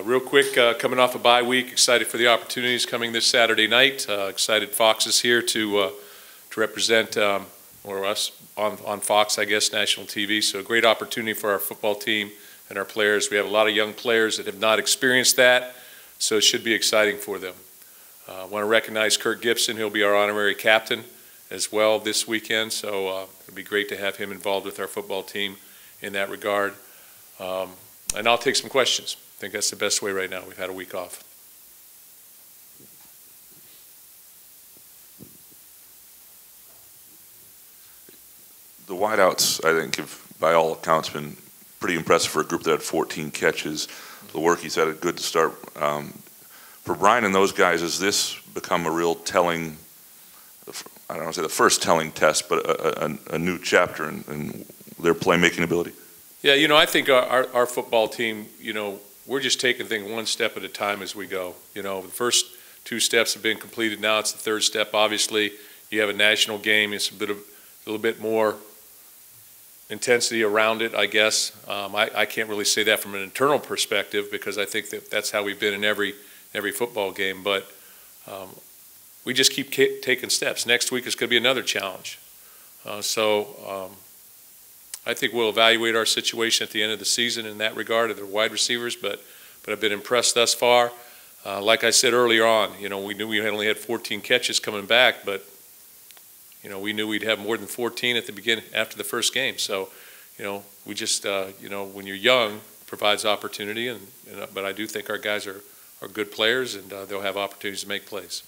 Real quick, coming off a bye week, excited for the opportunities coming this Saturday night. Excited Fox is here to represent, or us on Fox, I guess, national TV. So a great opportunity for our football team and our players. We have a lot of young players that have not experienced that, so it should be exciting for them. I want to recognize Kirk Gibson. He'll be our honorary captain as well this weekend, so it'll be great to have him involved with our football team in that regard. And I'll take some questions. I think that's the best way right now. We've had a week off. The wideouts, I think, have, by all accounts, been pretty impressive for a group that had 14 catches. The work he's had a good start. For Brian and those guys, has this become a real telling, I don't want to say the first telling test, but a new chapter in their playmaking ability? Yeah, you know, I think our football team, you know, we're just taking things one step at a time as we go. You know, the first two steps have been completed. Now it's the third step. Obviously, you have a national game. It's a little bit more intensity around it, I guess. I can't really say that from an internal perspective because I think that's how we've been in every football game. But we just keep taking steps. Next week is going to be another challenge. I think we'll evaluate our situation at the end of the season in that regard of the wide receivers, but I've been impressed thus far. Like I said earlier on, you know, we knew we only had 14 catches coming back, but you know, we knew we'd have more than 14 at the beginning after the first game. So, you know, we just, you know, when you're young, it provides opportunity, but I do think our guys are good players, and they'll have opportunities to make plays.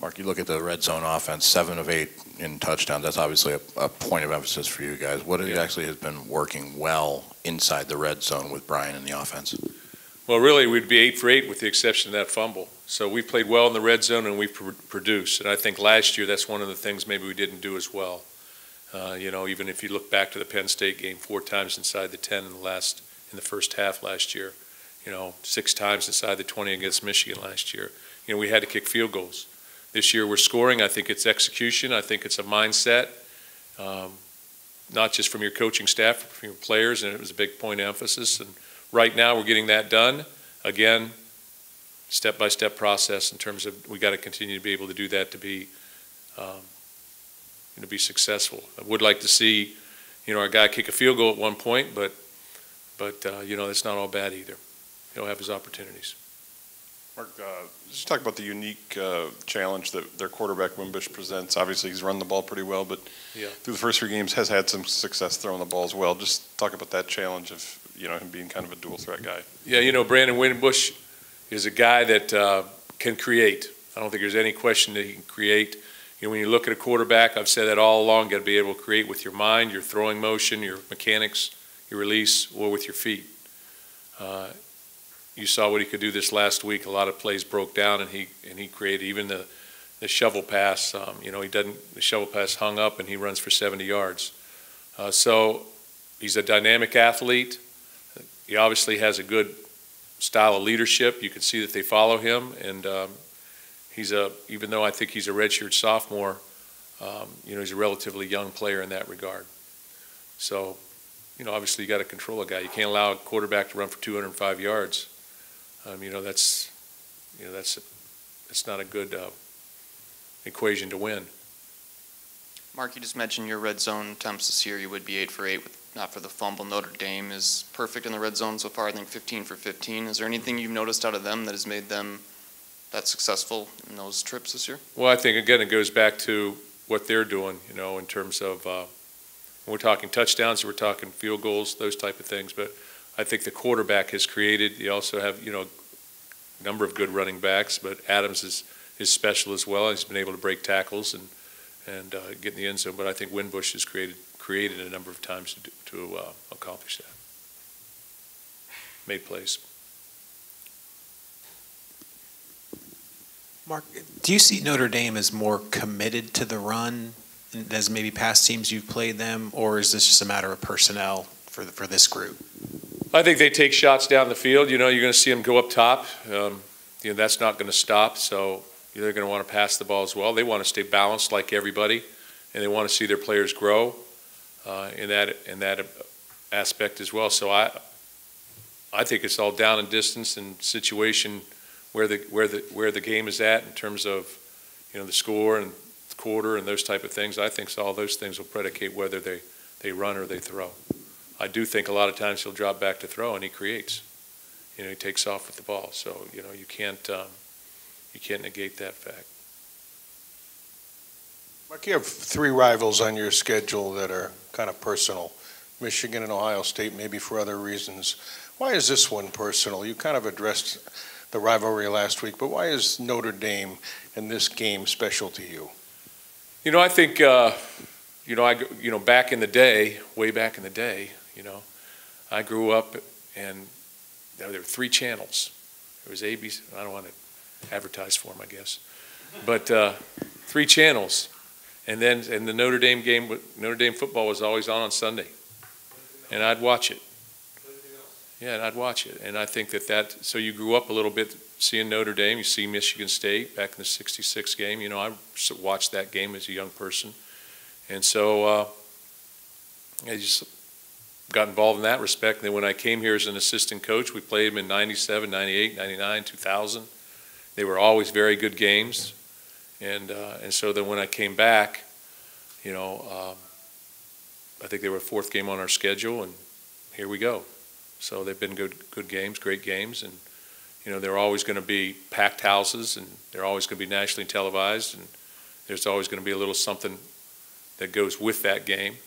Mark, you look at the red zone offense, 7 of 8 in touchdowns. That's obviously a point of emphasis for you guys. What actually has been working well inside the red zone with Brian and the offense? Well, really, we'd be 8 for 8 with the exception of that fumble. So we played well in the red zone and we've produced. And I think last year that's one of the things maybe we didn't do as well. You know, even if you look back to the Penn State game, 4 times inside the 10 in the first half last year. You know, 6 times inside the 20 against Michigan last year. You know, we had to kick field goals. This year we're scoring. I think it's execution. I think it's a mindset, not just from your coaching staff, but from your players, and it was a big point of emphasis. And right now we're getting that done. Again, step-by-step process in terms of we got to continue to be able to do that to be, be successful. I would like to see, you know, our guy kick a field goal at one point, but you know, that's not all bad either. He'll have his opportunities. Mark, just talk about the unique challenge that their quarterback Wimbush presents. Obviously, he's run the ball pretty well, but through the first 3 games has had some success throwing the ball as well. Just talk about that challenge of, you know, him being kind of a dual threat guy. Yeah, you know, Brandon Wimbush is a guy that can create. I don't think there's any question that he can create. You know, when you look at a quarterback, I've said that all along, you got to be able to create with your mind, your throwing motion, your mechanics, your release, or with your feet. You saw what he could do this last week. A lot of plays broke down, and he created even the shovel pass. You know, the shovel pass hung up, and he runs for 70 yards. So he's a dynamic athlete. He obviously has a good style of leadership. You can see that they follow him, and even though I think he's a redshirt sophomore, you know, he's a relatively young player in that regard. So, you know, obviously you got to control a guy. You can't allow a quarterback to run for 205 yards. You know, that's not a good equation to win. Mark, you just mentioned your red zone attempts this year. You would be 8 for 8, not for the fumble. Notre Dame is perfect in the red zone so far. I think 15 for 15. Is there anything you've noticed out of them that has made them that successful in those trips this year? Well, I think again it goes back to what they're doing. You know, in terms of when we're talking touchdowns, we're talking field goals, those type of things, but I think the quarterback has created. You also have, you know, a number of good running backs, but Adams is special as well. He's been able to break tackles and get in the end zone. But I think Wimbush has created a number of times to accomplish that. Made plays. Mark, do you see Notre Dame as more committed to the run as maybe past teams you've played them, or is this just a matter of personnel for this group? I think they take shots down the field. You know, you're going to see them go up top. You know, that's not going to stop. So they're going to want to pass the ball as well. They want to stay balanced like everybody, and they want to see their players grow in that aspect as well. So I think it's all down and distance and situation where the game is at in terms of, the score and the quarter and those type of things. I think all those things will predicate whether they run or they throw. I do think a lot of times he'll drop back to throw and he creates. He takes off with the ball. So, you can't negate that fact. Mark, you have 3 rivals on your schedule that are kind of personal, Michigan and Ohio State, maybe for other reasons. Why is this one personal? You kind of addressed the rivalry last week, but why is Notre Dame and this game special to you? I think, back in the day, way back in the day, I grew up and there were 3 channels. There was ABC, I don't want to advertise for them, I guess, but 3 channels. And the Notre Dame game, Notre Dame football was always on Sunday, and I'd watch it. Yeah, and I'd watch it, and I think so you grew up a little bit seeing Notre Dame, you see Michigan State back in the '66 game. I watched that game as a young person, and so I just got involved in that respect. And then when I came here as an assistant coach, we played them in '97, '98, '99, 2000. They were always very good games. And so then when I came back, I think they were 4th game on our schedule, and here we go. So they've been good games, great games, and they're always going to be packed houses, and they're always going to be nationally televised, and there's always going to be a little something that goes with that game.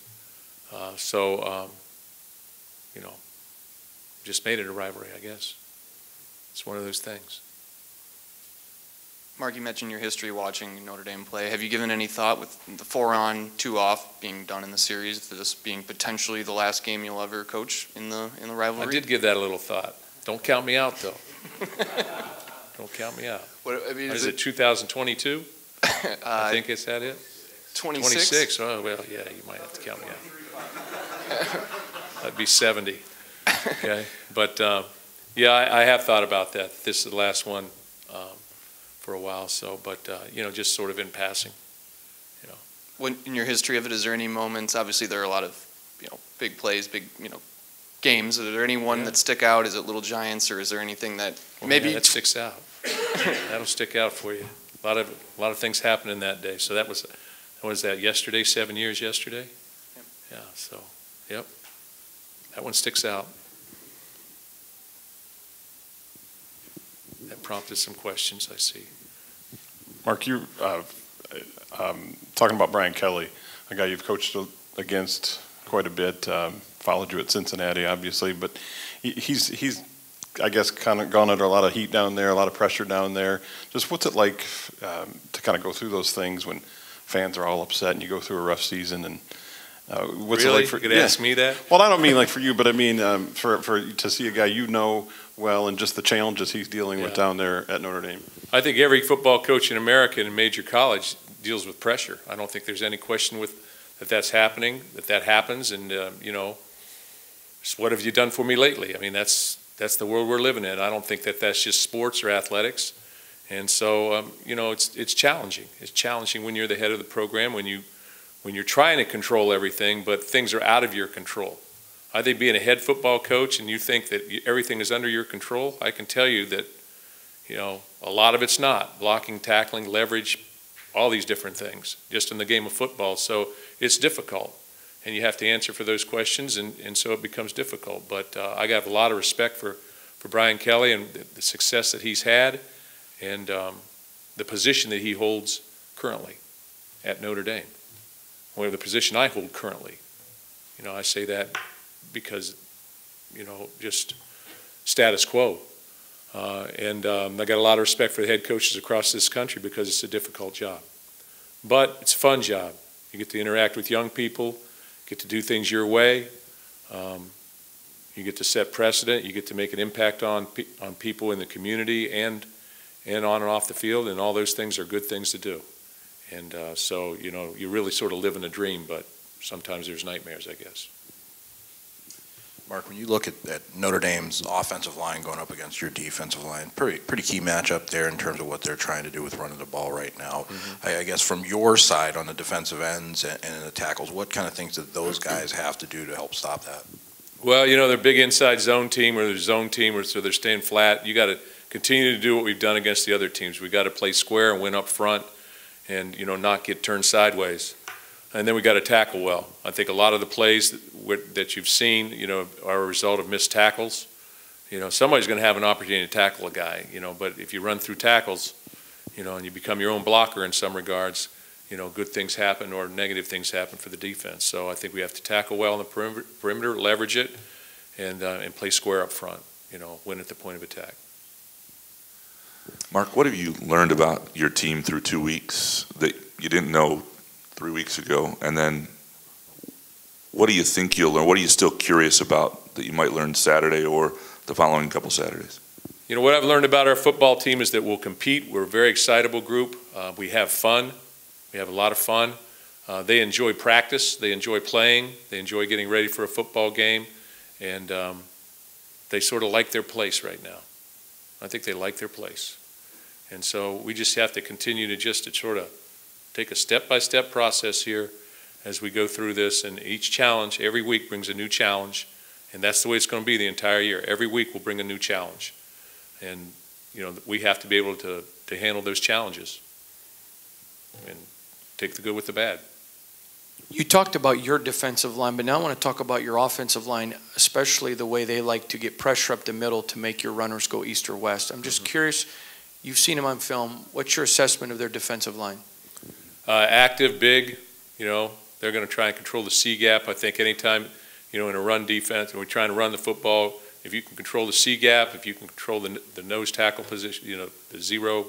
Just made it a rivalry, I guess. It's one of those things. Mark, you mentioned your history watching Notre Dame play. Have you given any thought with the 4-on, 2-off being done in the series to this being potentially the last game you'll ever coach in the rivalry? I did give that a little thought. Don't count me out, though. Don't count me out. Is it 2022? I think it's that it? 26? 26. Oh, well, yeah, you might have to count me out. That'd be 70. Okay. But, I have thought about that. This is the last one. For a while, just sort of in passing, When in your history of it, is there any moments? Obviously, there are a lot of, big plays, big, games. Are there any one that stick out? Is it Little Giants, or is there anything that maybe that sticks out? That'll stick out for you. A lot of things happened in that day. So that was yesterday? 7 years yesterday? Yep. Yeah. So, yep. That one sticks out. That prompted some questions, I see. Mark, you talking about Brian Kelly, a guy you've coached against quite a bit, followed you at Cincinnati, obviously, but he's I guess kind of gone under a lot of heat down there, a lot of pressure down there. Just what's it like to kind of go through those things when fans are all upset and you go through a rough season? And what's really? it like for you could ask me that? Well, I don't mean like for you, but I mean for to see a guy well, and just the challenges he's dealing with down there at Notre Dame. I think every football coach in America in a major college deals with pressure. I don't think there's any question that's happening, that happens, and what have you done for me lately? I mean, that's the world we're living in. I don't think that's just sports or athletics, and so it's challenging. It's challenging when you're the head of the program, when you're trying to control everything, but things are out of your control. I think being a head football coach and you think that everything is under your control, I can tell you that, a lot of it's not. Blocking, tackling, leverage, all these different things, just in the game of football. So it's difficult, and you have to answer for those questions, and so it becomes difficult. But I have a lot of respect for Brian Kelly and the success that he's had and the position that he holds currently at Notre Dame, or the position I hold currently. I say that because, just status quo. I got a lot of respect for the head coaches across this country because it's a difficult job. But it's a fun job. You get to interact with young people, get to do things your way. You get to set precedent. You get to make an impact on people in the community and on and off the field, and all those things are good things to do. And so, you really sort of live in a dream, but sometimes there's nightmares, I guess. Mark, when you look at Notre Dame's offensive line going up against your defensive line, pretty key matchup there in terms of what they're trying to do with running the ball right now. Mm-hmm. I guess from your side on the defensive ends and the tackles, what kind of things do those guys have to do to help stop that? Well, you know, they're a big inside zone team or they're zone team, or so they're staying flat. You got to continue to do what we've done against the other teams. We got to play square and win up front, and you know, not get turned sideways. And then we got to tackle well. I think a lot of the plays that you've seen, you know, are a result of missed tackles. You know, somebody's going to have an opportunity to tackle a guy. You know, but if you run through tackles, you know, and you become your own blocker in some regards, you know, good things happen or negative things happen for the defense. So I think we have to tackle well on the perimeter, leverage it, and play square up front. You know, win at the point of attack. Mark, what have you learned about your team through 2 weeks that you didn't know 3 weeks ago? And then what do you think you'll learn? What are you still curious about that you might learn Saturday or the following couple Saturdays? You know, what I've learned about our football team is that we'll compete. We're a very excitable group. We have fun. We have a lot of fun. They enjoy practice. They enjoy playing. They enjoy getting ready for a football game. And they sort of like their place right now. I think they like their place. And so we just have to continue to sort of take a step-by-step process here as we go through this. And each challenge, every week brings a new challenge. And that's the way it's going to be the entire year. Every week will bring a new challenge. And, you know, we have to be able to handle those challenges and take the good with the bad. You talked about your defensive line, but now I want to talk about your offensive line, especially the way they like to get pressure up the middle to make your runners go east or west. I'm just curious, you've seen them on film. What's your assessment of their defensive line? Active, big, you know, they're going to try and control the C gap. I think anytime, you know, in a run defense, and we're trying to run the football, if you can control the C gap, if you can control the nose tackle position, you know, the zero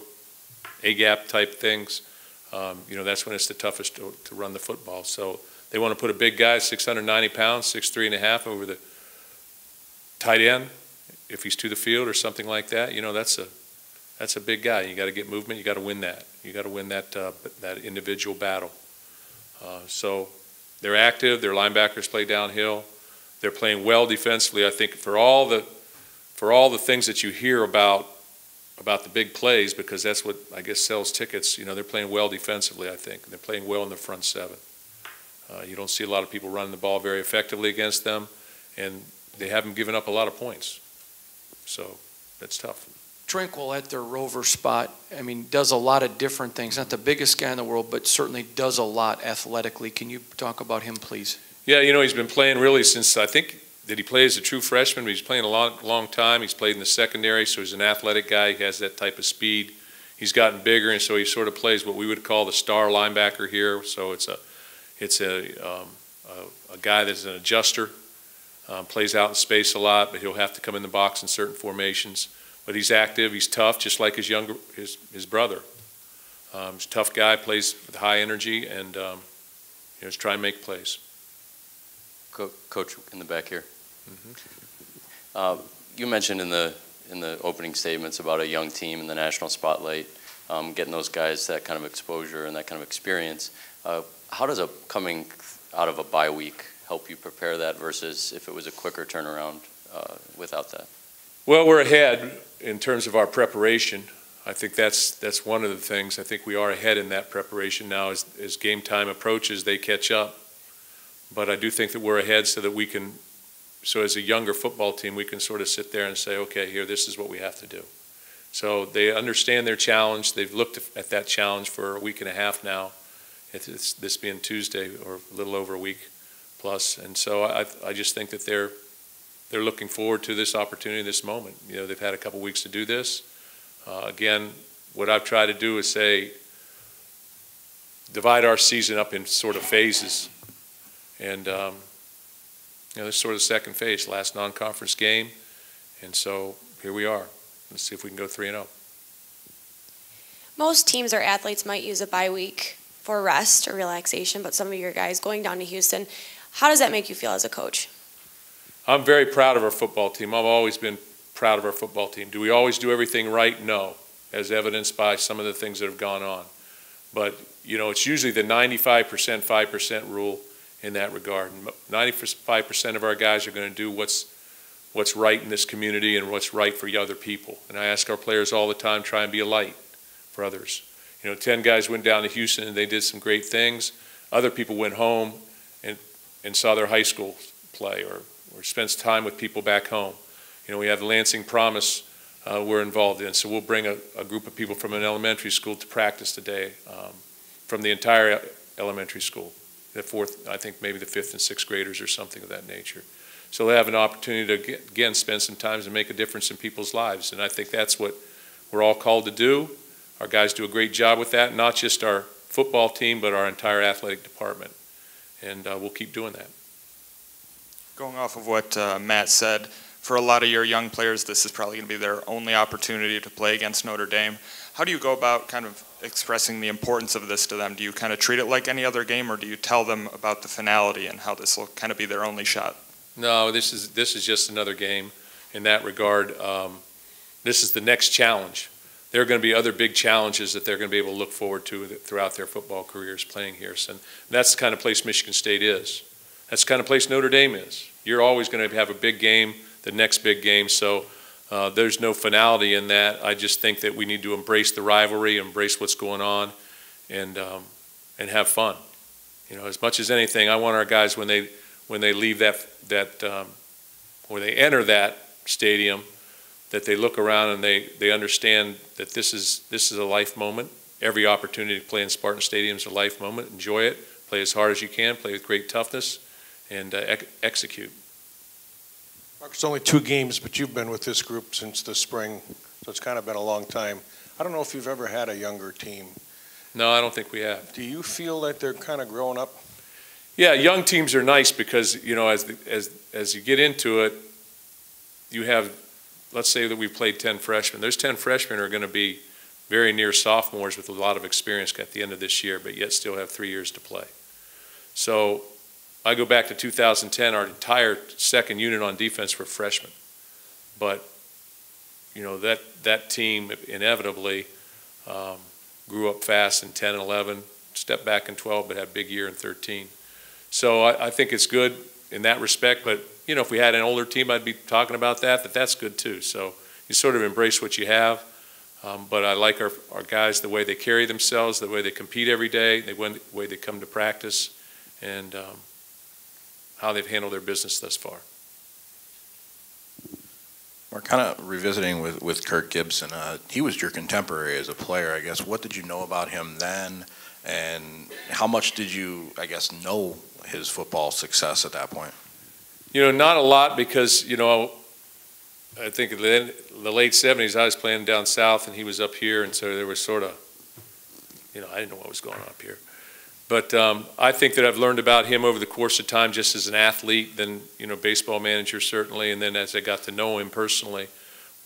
A gap type things, you know, that's when it's the toughest to run the football. So they want to put a big guy, 690 pounds, 6'3.5", over the tight end, if he's to the field or something like that. You know, that's a big guy. You got to get movement. You got to win that. You got to win that that individual battle. So they're active. Their linebackers play downhill. They're playing well defensively. I think for all the things that you hear about the big plays, because that's what I guess sells tickets. You know, they're playing well defensively. I think they're playing well in the front seven. You don't see a lot of people running the ball very effectively against them, and they haven't given up a lot of points. So that's tough. Tranquil at their rover spot, I mean, does a lot of different things. Not the biggest guy in the world, but certainly does a lot athletically. Can you talk about him, please? Yeah, you know, he's been playing really since, I think, that he played as a true freshman, but he's playing a long time. He's played in the secondary, so he's an athletic guy. He has that type of speed. He's gotten bigger, and so he sort of plays what we would call the star linebacker here. So it's a guy that's an adjuster, plays out in space a lot, but he'll have to come in the box in certain formations. But he's active, he's tough, just like his brother. He's a tough guy, plays with high energy, and he's trying to make plays. Coach, in the back here. Mm-hmm. You mentioned in the opening statements about a young team in the national spotlight, getting those guys that kind of exposure and that kind of experience. How does coming out of a bye week help you prepare that versus if it was a quicker turnaround without that? Well, we're ahead in terms of our preparation. I think that's one of the things. I think we are ahead in that preparation now. As game time approaches, they catch up. But I do think that we're ahead so that we can, so as a younger football team, we can sort of sit there and say, okay, here, this is what we have to do. So they understand their challenge. They've looked at that challenge for a week and a half now. It's this being Tuesday, or a little over a week plus. And so I just think that they're looking forward to this opportunity, this moment. You know, they've had a couple weeks to do this. Again, what I've tried to do is say, divide our season up in sort of phases. And, you know, this is sort of the second phase, last non-conference game. And so here we are. Let's see if we can go 3-0. Most teams or athletes might use a bye week for rest or relaxation, but some of your guys going down to Houston, how does that make you feel as a coach? I'm very proud of our football team. I've always been proud of our football team. Do we always do everything right? No, as evidenced by some of the things that have gone on. But, you know, it's usually the 95%, 5% rule in that regard. 95% of our guys are going to do what's right in this community and what's right for other people. And I ask our players all the time, try and be a light for others. You know, 10 guys went down to Houston and they did some great things. Other people went home and saw their high school play or spends time with people back home. You know, we have the Lansing Promise we're involved in, so we'll bring a group of people from an elementary school to practice today, from the entire elementary school, the fourth, I think maybe the fifth and sixth graders or something of that nature. So they have an opportunity to, again, spend some time and make a difference in people's lives, and I think that's what we're all called to do. Our guys do a great job with that, not just our football team, but our entire athletic department, and we'll keep doing that. Going off of what Matt said, for a lot of your young players, this is probably going to be their only opportunity to play against Notre Dame. How do you go about kind of expressing the importance of this to them? Do you kind of treat it like any other game, or do you tell them about the finality and how this will kind of be their only shot? No, this is just another game in that regard. This is the next challenge. There are going to be other big challenges that they're going to be able to look forward to throughout their football careers playing here. So that's the kind of place Michigan State is. That's the kind of place Notre Dame is. You're always going to have a big game, the next big game, so there's no finality in that. I just think that we need to embrace the rivalry, embrace what's going on, and have fun. You know, as much as anything, I want our guys when they leave when they enter that stadium, that they look around and they understand that this is a life moment. Every opportunity to play in Spartan Stadium is a life moment. Enjoy it. Play as hard as you can. Play with great toughness, and execute. Mark, it's only 2 games, but you've been with this group since the spring, so it's kind of been a long time. I don't know if you've ever had a younger team. No, I don't think we have. Do you feel that they're kind of growing up? Yeah, young teams are nice because, you know, as you get into it, you have, let's say that we played 10 freshmen. Those 10 freshmen are going to be very near sophomores with a lot of experience at the end of this year, but yet still have 3 years to play. So I go back to 2010, our entire second unit on defense were freshmen. But, you know, that team inevitably grew up fast in 10 and 11, stepped back in 12, but had a big year in 13. So I think it's good in that respect, but, you know, if we had an older team, I'd be talking about that, that's good too. So you sort of embrace what you have, but I like our guys, the way they carry themselves, the way they compete every day, the way they come to practice, and how they've handled their business thus far. We're kind of revisiting with Kirk Gibson. He was your contemporary as a player, I guess. What did you know about him then, and how much did you, I guess, know his football success at that point? You know, not a lot because, you know, I think in the late 70s I was playing down south and he was up here, and so there was sort of, you know, I didn't know what was going on up here. But I think that I've learned about him over the course of time just as an athlete, then, you know, baseball manager certainly, and then as I got to know him personally.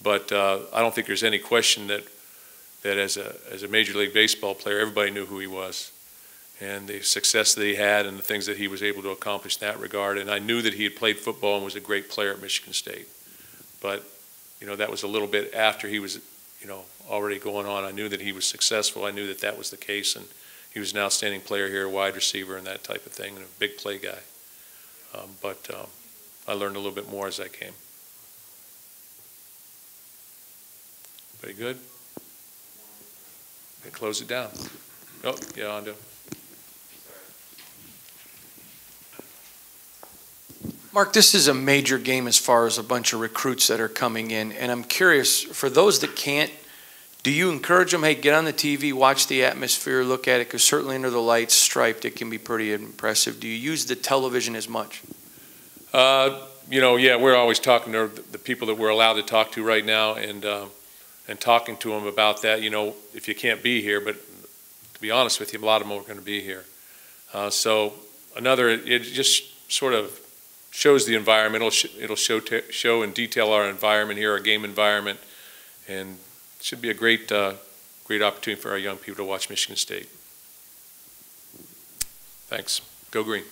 But I don't think there's any question that as a Major League Baseball player, everybody knew who he was and the success that he had and the things that he was able to accomplish in that regard. And I knew that he had played football and was a great player at Michigan State. But, you know, that was a little bit after he was, you know, already going on. I knew that he was successful. I knew that that was the case, and he was an outstanding player here, a wide receiver and that type of thing, and a big play guy. But I learned a little bit more as I came. Very good. And close it down. Oh, yeah, Ando. Mark, this is a major game as far as a bunch of recruits that are coming in, and I'm curious, for those that can't, do you encourage them, hey, get on the TV, watch the atmosphere, look at it, because certainly under the lights, striped, it can be pretty impressive. Do you use the television as much? You know, yeah, we're always talking to the people that we're allowed to talk to right now, and talking to them about that. You know, if you can't be here, but to be honest with you, a lot of them are going to be here. So it just sort of shows the environment. It'll show and detail our environment here, our game environment, and it should be a great opportunity for our young people to watch Michigan State. Thanks. Go Green.